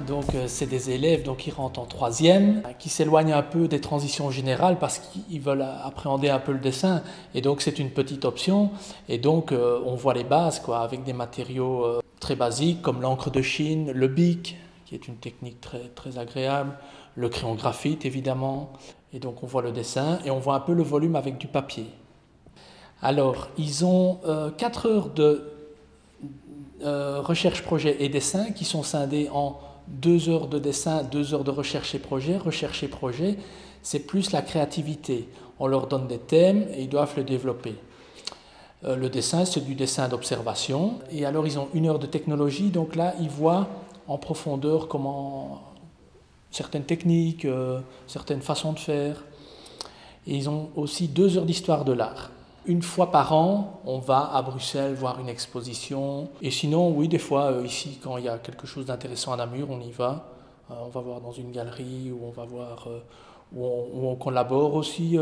Donc c'est des élèves donc, qui rentrent en troisième, qui s'éloignent un peu des transitions générales parce qu'ils veulent appréhender un peu le dessin. Et donc c'est une petite option. Et donc on voit les bases quoi, avec des matériaux très basiques comme l'encre de Chine, le bic, qui est une technique très, très agréable, le crayon graphite évidemment. Et donc on voit le dessin et on voit un peu le volume avec du papier. Alors ils ont 4 heures de recherche, projet et dessin qui sont scindés en 2 heures de dessin, 2 heures de recherche et projet. Recherche et projet, c'est plus la créativité. On leur donne des thèmes et ils doivent le développer. Le dessin, c'est du dessin d'observation. Et alors, ils ont 1 heure de technologie. Donc là, ils voient en profondeur comment certaines techniques, certaines façons de faire. Et ils ont aussi 2 heures d'histoire de l'art. Une fois par an, on va à Bruxelles voir une exposition. Et sinon, oui, des fois, ici, quand il y a quelque chose d'intéressant à Namur, on y va. On va voir dans une galerie, ou on va voir, où on collabore aussi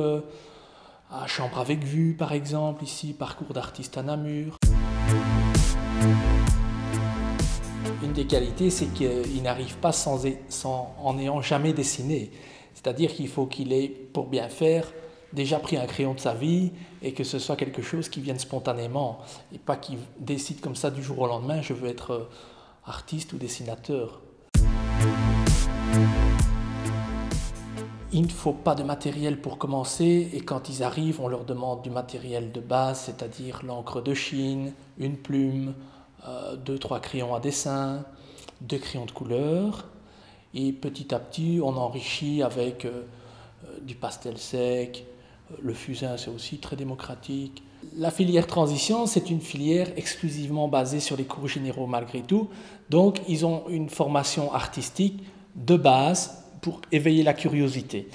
à Chambre avec Vue, par exemple, ici, Parcours d'artistes à Namur. Une des qualités, c'est qu'il n'arrive pas en n'ayant jamais dessiné. C'est-à-dire qu'il faut qu'il ait, pour bien faire, déjà pris un crayon de sa vie et que ce soit quelque chose qui vienne spontanément et pas qu'il décide comme ça du jour au lendemain, je veux être artiste ou dessinateur. Il ne faut pas de matériel pour commencer et quand ils arrivent, on leur demande du matériel de base, c'est-à-dire l'encre de Chine, une plume, 2-3 crayons à dessin, 2 crayons de couleur et petit à petit on enrichit avec du pastel sec. Le fusain, c'est aussi très démocratique. La filière transition, c'est une filière exclusivement basée sur les cours généraux malgré tout. Donc, ils ont une formation artistique de base pour éveiller la curiosité.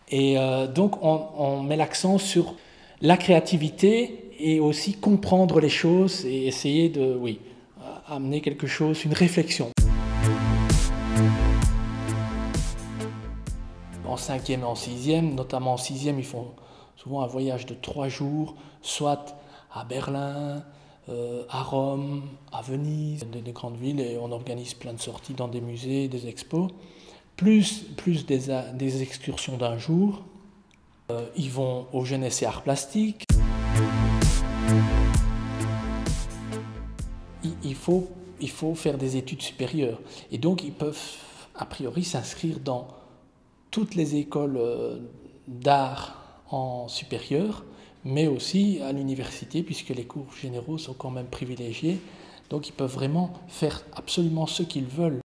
Et donc, on met l'accent sur la créativité et aussi comprendre les choses et essayer de, oui, amener quelque chose, une réflexion. En 5e et en 6e, notamment en 6e, ils font souvent un voyage de 3 jours, soit à Berlin, à Rome, à Venise, des grandes villes, et on organise plein de sorties dans des musées, des expos, plus des excursions d'un jour. Ils vont au Jeunesse et Arts Plastiques. Il faut faire des études supérieures, et donc ils peuvent a priori s'inscrire dans toutes les écoles d'art en supérieur, mais aussi à l'université, puisque les cours généraux sont quand même privilégiés. Donc ils peuvent vraiment faire absolument ce qu'ils veulent.